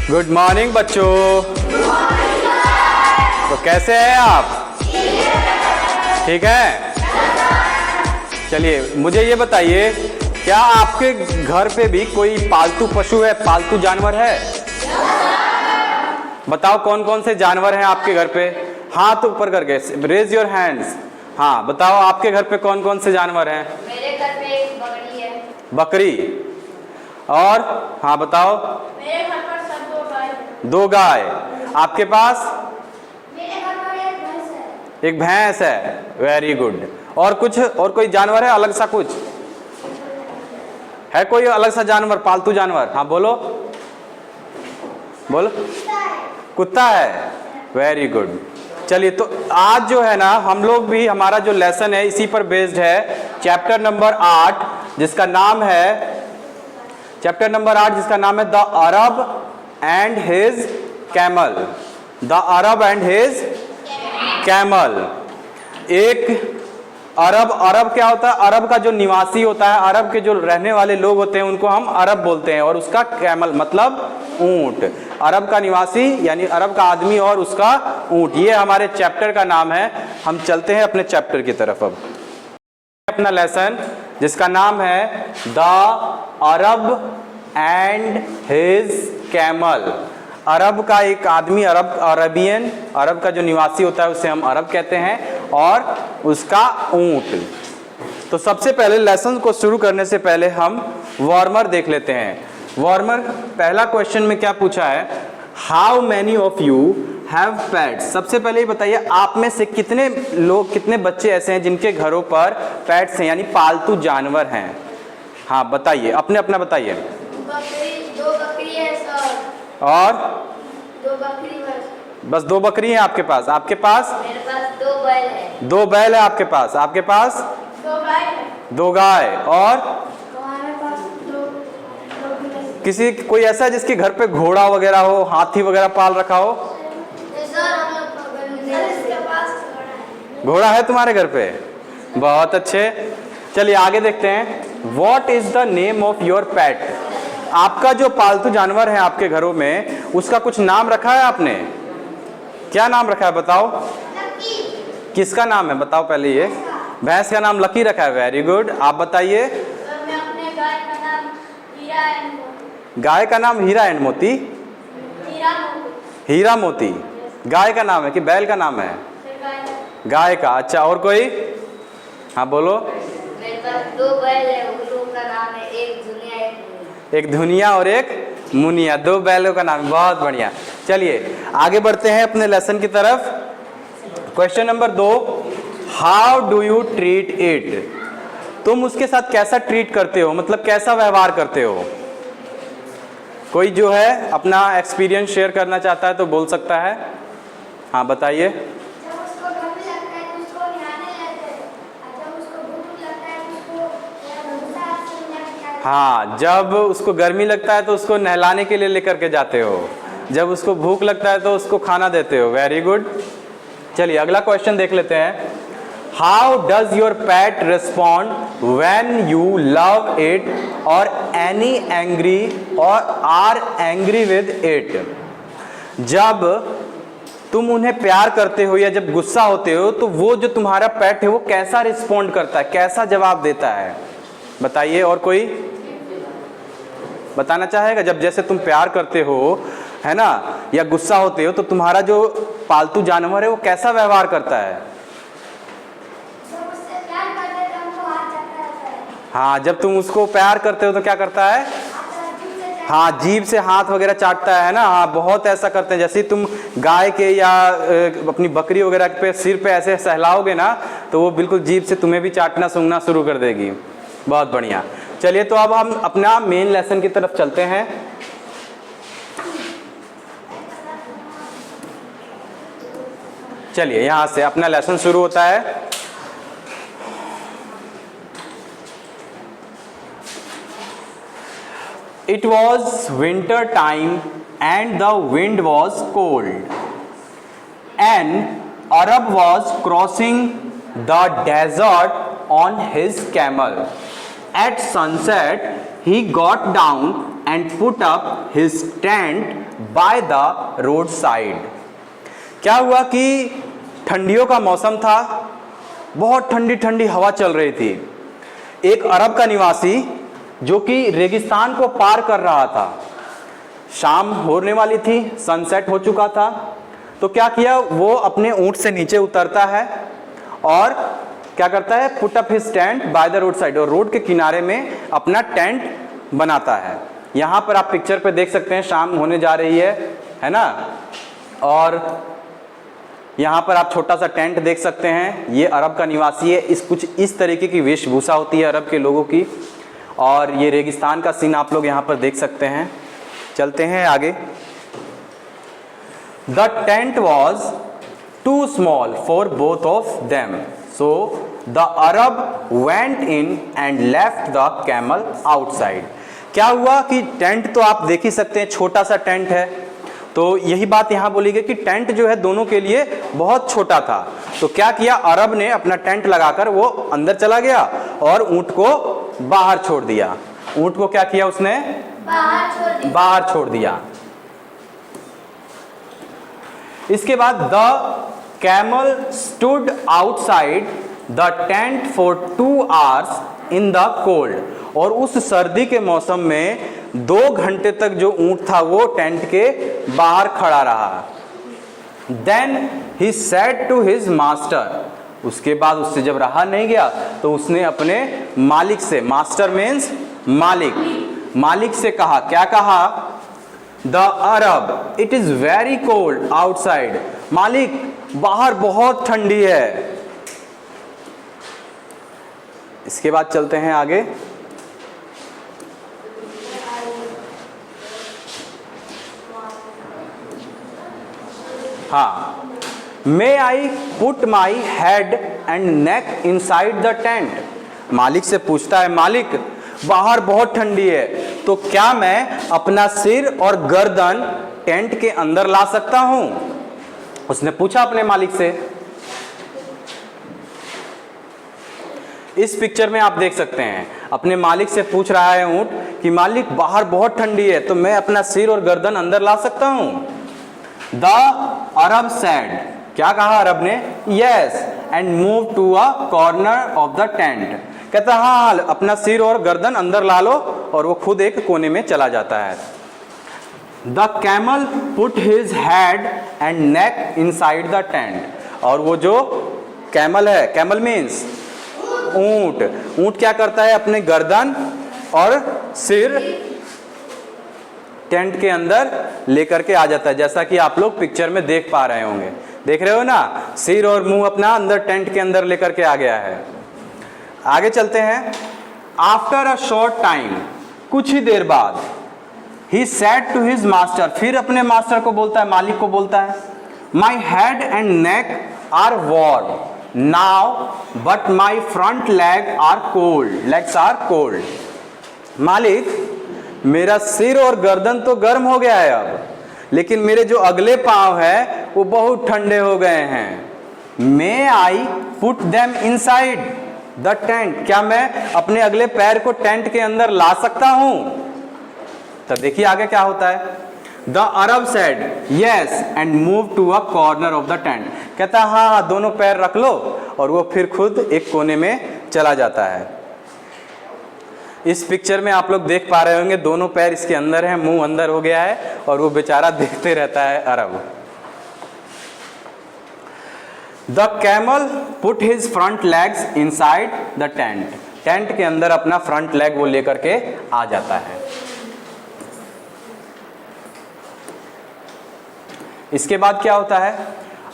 Good morning बच्चों। तो कैसे हैं आप? ठीक है। चलिए मुझे ये बताइए, क्या आपके घर पे भी कोई पालतू पशु है, पालतू जानवर है? बताओ कौन कौन से जानवर हैं आपके घर पे? हाथ ऊपर करके रेज योर हैंड्स। हाँ बताओ आपके घर पे कौन कौन से जानवर हैं? मेरे घर पे एक बकरी है। बकरी। और हाँ बताओ। मेरे घर पर सब दो गाय है। दो गाय। आपके पास? मेरे घर पर एक भैंस है। एक भैंस है। Very good. और कुछ और कोई जानवर है अलग सा? कुछ है कोई अलग सा जानवर, पालतू जानवर? हाँ बोलो बोलो। कुत्ता है। Very good. चलिए तो आज जो है ना हम लोग भी, हमारा जो लेसन है इसी पर बेस्ड है। चैप्टर नंबर 8 जिसका नाम है the Arab and his camel. The Arab and his camel. एक अरब क्या होता है? अरब का जो निवासी होता है, अरब के जो रहने वाले लोग होते हैं उनको हम अरब बोलते हैं, और उसका कैमल मतलब ऊंट। अरब का निवासी यानी अरब का आदमी और उसका ऊंट। ये हमारे चैप्टर का नाम है। हम चलते हैं अपने चैप्टर की तरफ। अब अपना लेसन जिसका नाम है the Arab and his camel. अरब का एक आदमी, अरबियन, अरब का जो निवासी होता है उसे हम अरब कहते हैं, और उसका ऊंट। तो सबसे पहले लेसन को शुरू करने से पहले हम वार्मर देख लेते हैं। वार्मर पहला क्वेश्चन में क्या पूछा है? How many of you have pets. सबसे पहले ये बताइए आप में से कितने लोग, कितने बच्चे ऐसे हैं जिनके घरों पर पेट्स हैं यानी पालतू जानवर हैं? हाँ बताइए, अपने अपना बताइए। दो बकरी है सर। और दो बकरी बस दो बकरी हैं आपके पास? आपके पास? मेरे पास दो बैल है। दो बैल है आपके पास? आपके पास? दो गाय है। दो गाय। और हमारे पास दो भैंस। किसी कोई ऐसा है जिसके घर पे घोड़ा वगैरह हो, हाथी वगैरह पाल रखा हो? इसके पास घोड़ा है तुम्हारे घर पे? बहुत अच्छे। चलिए आगे देखते हैं। What is the name of your पेट। आपका जो पालतू जानवर है आपके घरों में, उसका कुछ नाम रखा है आपने? क्या नाम रखा है बताओ? किसका नाम है बताओ पहले? ये भैंस का नाम लकी रखा है। Very good. आप बताइए। मैं अपने गाय का नाम हीरा एंड मोती। गाय का नाम हीरा एंड मोती? हीरा मोती गाय का नाम है कि बैल का नाम है? गाय का। अच्छा और कोई? हाँ बोलो। मेरे पास दो बैल है, उन लोगों का नाम है एक दुनिया एक मुनिया। एक धुनिया और एक मुनिया। दो बैलों का नाम। बहुत बढ़िया। चलिए आगे बढ़ते हैं अपने लेसन की तरफ। Question number 2, how do you treat it. तुम उसके साथ कैसा ट्रीट करते हो, मतलब कैसा व्यवहार करते हो? कोई जो है अपना एक्सपीरियंस शेयर करना चाहता है तो बोल सकता है। हाँ बताइए। जब उसको गर्मी लगता है तो उसको नहाने लेते हैं, और जब उसको भूख लगता है तो उसको हाँ, जब उसको गर्मी लगता है तो उसको नहलाने के लिए लेकर के जाते हो, जब उसको भूख लगता है तो उसको खाना देते हो। Very good. चलिए अगला क्वेश्चन देख लेते हैं। How does your pet respond when you love it और एनी एंग्री और आर एंग्री विद इट। जब तुम उन्हें प्यार करते हो या जब गुस्सा होते हो तो वो जो तुम्हारा पेट है वो कैसा रिस्पॉन्ड करता है, कैसा जवाब देता है? बताइए। और कोई बताना चाहेगा? जब जैसे तुम प्यार करते हो है ना, या गुस्सा होते हो तो तुम्हारा जो पालतू जानवर है वो कैसा व्यवहार करता है? हाँ, जब तुम उसको प्यार करते हो तो क्या करता है? हाँ, जीभ से हाथ वगैरह चाटता है ना। हाँ, बहुत ऐसा करते हैं। जैसे तुम गाय के या अपनी बकरी वगैरह पे सिर पे ऐसे सहलाओगे ना तो वो बिल्कुल जीभ से तुम्हें भी चाटना सूंघना शुरू कर देगी। बहुत बढ़िया। चलिए तो अब हम अपना मेन लेसन की तरफ चलते हैं। चलिए यहाँ से अपना लेसन शुरू होता है। It was winter time and the wind was cold. An Arab was crossing the desert on his camel. At sunset, he got down and put up his tent by the roadside. क्या हुआ कि ठंडियों का मौसम था, बहुत ठंडी ठंडी हवा चल रही थी। एक अरब का निवासी जो कि रेगिस्तान को पार कर रहा था, शाम होने वाली थी, सनसेट हो चुका था, तो क्या किया, वो अपने ऊंट से नीचे उतरता है और क्या करता है, put up his tent by the road side, और रोड के किनारे में अपना टेंट बनाता है। यहाँ पर आप पिक्चर पे देख सकते हैं शाम होने जा रही है ना, और यहाँ पर आप छोटा सा टेंट देख सकते हैं। ये अरब का निवासी है, इस कुछ इस तरीके की वेशभूषा होती है अरब के लोगों की, और ये रेगिस्तान का सीन आप लोग यहाँ पर देख सकते हैं। चलते हैं आगे। The tent was too small for both of them, so the Arab went in and left the camel outside. क्या हुआ कि टेंट तो आप देख ही सकते हैं, छोटा सा टेंट है, तो यही बात यहाँ बोली गई कि टेंट जो है दोनों के लिए बहुत छोटा था। तो क्या किया, अरब ने अपना टेंट लगाकर वो अंदर चला गया और ऊंट को बाहर छोड़ दिया। ऊंट को क्या किया उसने, बाहर छोड़ दिया। इसके बाद the camel stood outside the tent for 2 hours in the cold, और उस सर्दी के मौसम में 2 घंटे तक जो ऊंट था वो टेंट के बाहर खड़ा रहा। Then he said to his master, उसके बाद उससे जब रहा नहीं गया तो उसने अपने मालिक से, मास्टर मीन्स मालिक, मालिक से कहा, क्या कहा, the Arab it is very cold outside, मालिक बाहर बहुत ठंडी है। इसके बाद चलते हैं आगे। हाँ, may I put my head and neck inside the tent, मालिक से पूछता है, मालिक बाहर बहुत ठंडी है, तो क्या मैं अपना सिर और गर्दन टेंट के अंदर ला सकता हूं? उसने पूछा अपने मालिक से। इस पिक्चर में आप देख सकते हैं अपने मालिक से पूछ रहा है ऊंट कि मालिक बाहर बहुत ठंडी है, तो मैं अपना सिर और गर्दन अंदर ला सकता हूं? द अरब सेड, क्या कहा अरब ने, yes and move to a corner of the tent, कहता हाँ अपना सिर और गर्दन अंदर ला लो, और वो खुद एक कोने में चला जाता है। The camel put his head and neck inside the tent, और वो जो कैमल है, कैमल मीन्स ऊंट, ऊंट क्या करता है, अपने गर्दन और सिर टेंट के अंदर लेकर के आ जाता है, जैसा कि आप लोग पिक्चर में देख पा रहे होंगे, देख रहे हो ना, सिर और मुंह अपना अंदर टेंट के अंदर लेकर के आ गया है। आगे चलते हैं। आफ्टर अ शॉर्ट टाइम, कुछ ही देर बाद, he said to his master, फिर अपने मास्टर को बोलता है, मालिक को बोलता है, my head and neck are warm now but my front leg are cold, legs are cold, मालिक मेरा सिर और गर्दन तो गर्म हो गया है अब, लेकिन मेरे जो अगले पांव है वो बहुत ठंडे हो गए हैं। May I put them inside the tent, क्या मैं अपने अगले पैर को टेंट के अंदर ला सकता हूं? तो देखिए आगे क्या होता है। The Arab said yes and move to a corner of the tent, कहता हाँ दोनों पैर रख लो, और वो फिर खुद एक कोने में चला जाता है। इस पिक्चर में आप लोग देख पा रहे होंगे दोनों पैर इसके अंदर हैं, मुंह अंदर हो गया है, और वो बेचारा देखते रहता है अरब। The camel put his front legs inside the tent, tent के अंदर अपना फ्रंट लेग वो लेकर के आ जाता है। इसके बाद क्या होता है,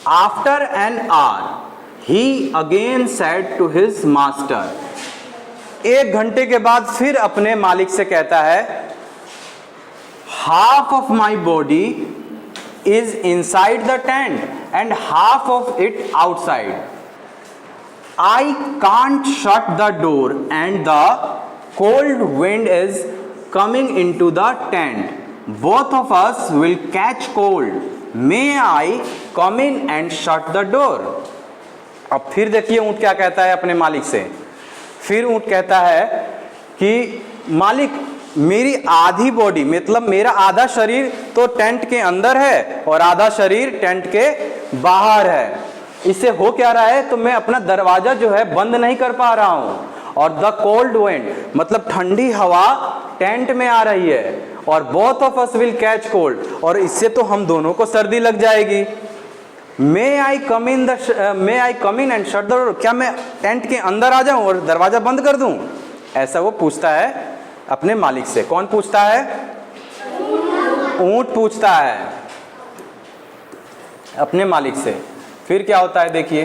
after an hour he again said to his master, 1 घंटे के बाद फिर अपने मालिक से कहता है, half of my body is inside the tent and half of it outside, I can't shut the door and the cold wind is coming in to the tent, both of us will catch cold, may I come in and shut the door. अब फिर देखिए ऊंट क्या कहता है अपने मालिक से, फिर ऊंट कहता है कि मालिक मेरी आधी बॉडी मतलब मेरा आधा शरीर तो टेंट के अंदर है और आधा शरीर टेंट के बाहर है। इससे हो क्या रहा है, तो मैं अपना दरवाजा जो है बंद नहीं कर पा रहा हूं। और द कोल्ड विंड मतलब ठंडी हवा टेंट में आ रही है और both of us will catch cold, और इससे तो हम दोनों को सर्दी लग जाएगी। May I come in and shut the door, क्या मैं टेंट के अंदर आ जाऊं और दरवाजा बंद कर दूं? ऐसा वो पूछता है अपने मालिक से। कौन पूछता है? ऊंट पूछता है अपने मालिक से। फिर क्या होता है देखिए,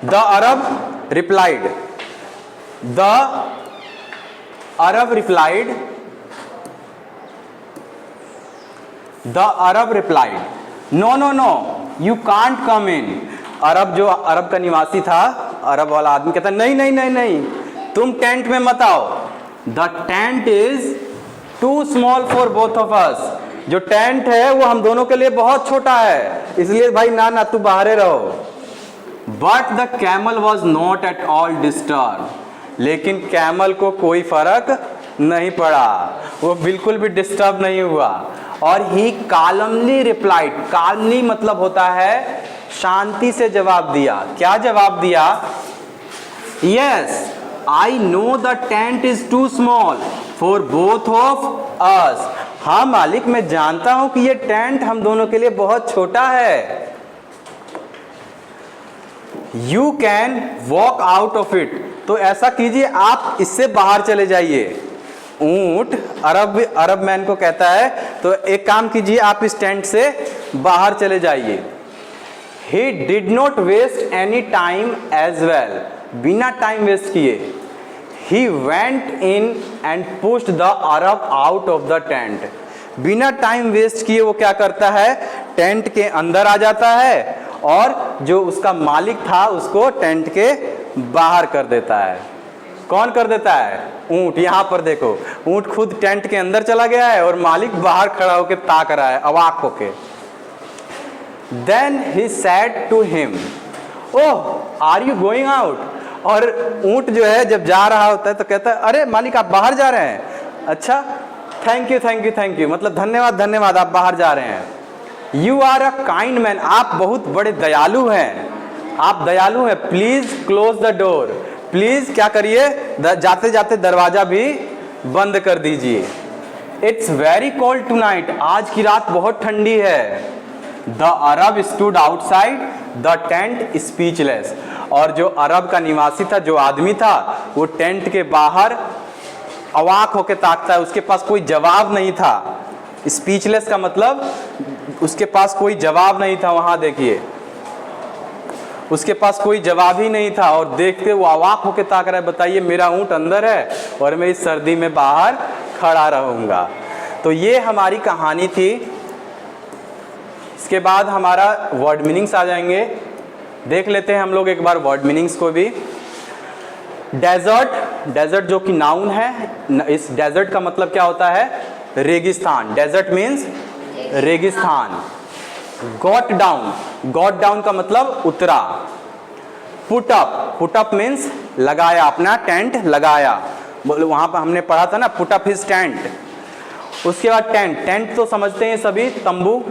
the Arab replied, the Arab replied, the Arab replied, no no no you can't come in. अरब जो अरब का निवासी था, अरब वाला आदमी कहता नहीं नहीं नहीं नहीं, तुम टेंट में मत आओ। The tent is too small for both of us, जो टेंट है वो हम दोनों के लिए बहुत छोटा है, इसलिए भाई ना ना तू बाहर रहो। But the camel was not at all disturb, लेकिन कैमल को कोई फर्क नहीं पड़ा, वो बिल्कुल भी डिस्टर्ब नहीं हुआ। और ही कालमली रिप्लाइड, कालमली मतलब होता है शांति से जवाब दिया। क्या जवाब दिया? Yes I know the tent is too small for both of us. हाँ मालिक, मैं जानता हूं कि ये टेंट हम दोनों के लिए बहुत छोटा है। You can walk out of it, तो ऐसा कीजिए आप इससे बाहर चले जाइए। ऊंट अरब मैन को कहता है तो एक काम कीजिए, आप इस टेंट से बाहर चले जाइए। He did not waste any time as well, बिना टाइम वेस्ट किए he went in and pushed the Arab out of the tent. बिना टाइम वेस्ट किए वो क्या करता है, टेंट के अंदर आ जाता है और जो उसका मालिक था उसको टेंट के बाहर कर देता है। कौन कर देता है? ऊंट। यहां पर देखो, ऊंट खुद टेंट के अंदर चला गया है और मालिक बाहर खड़ा होकर ताक रहा है अवाक होके। Then he said to him, oh are you going out? और ऊंट जो है जब जा रहा होता है तो कहता है अरे मालिक आप बाहर जा रहे हैं, अच्छा thank you thank you thank you, मतलब धन्यवाद धन्यवाद, आप बाहर जा रहे हैं। You are a kind man, आप बहुत बड़े दयालु हैं, आप दयालु हैं। Please close the door, please क्या करिए, जाते जाते दरवाजा भी बंद कर दीजिए। इट्स वेरी कोल्ड टुनाइट, आज की रात बहुत ठंडी है। The Arab stood outside the tent speechless, और जो अरब का निवासी था, जो आदमी था, वो टेंट के बाहर अवाक होके ताकता है, उसके पास कोई जवाब नहीं था। स्पीचलेस का मतलब उसके पास कोई जवाब नहीं था। वहां देखिए उसके पास कोई जवाब ही नहीं था और देखते वो अवाक होके ताक रहा है, बताइए मेरा ऊंट अंदर है और मैं इस सर्दी में बाहर खड़ा रहूंगा। तो ये हमारी कहानी थी। इसके बाद हमारा वर्ड मीनिंग्स आ जाएंगे, देख लेते हैं हम लोग एक बार वर्ड मीनिंग्स को भी। डेजर्ट, डेजर्ट जो कि नाउन है, इस डेजर्ट का मतलब क्या होता है? रेगिस्तान। डेजर्ट मीन्स रेगिस्तान। गॉट डाउन, गॉट डाउन का मतलब उतरा। Put up, put up means लगाया, अपना टेंट लगाया। वहां पर हमने पढ़ा था ना, पुट अप हिज टेंट। उसके बाद टेंट, टेंट तो समझते हैं सभी, तंबू।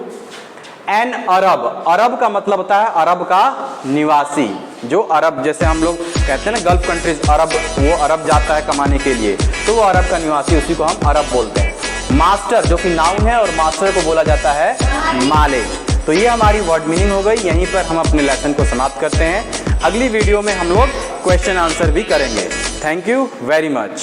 एन अरब, अरब का मतलब होता है अरब का निवासी। जो अरब, जैसे हम लोग कहते हैं ना गल्फ कंट्रीज, अरब, वो अरब जाता है कमाने के लिए, तो वो अरब का निवासी, उसी को हम अरब बोलते हैं। मास्टर जो कि नाउन है और मास्टर को बोला जाता है मालिक। तो ये हमारी वर्ड मीनिंग हो गई। यहीं पर हम अपने लेसन को समाप्त करते हैं। अगली वीडियो में हम लोग क्वेश्चन आंसर भी करेंगे। Thank you very much.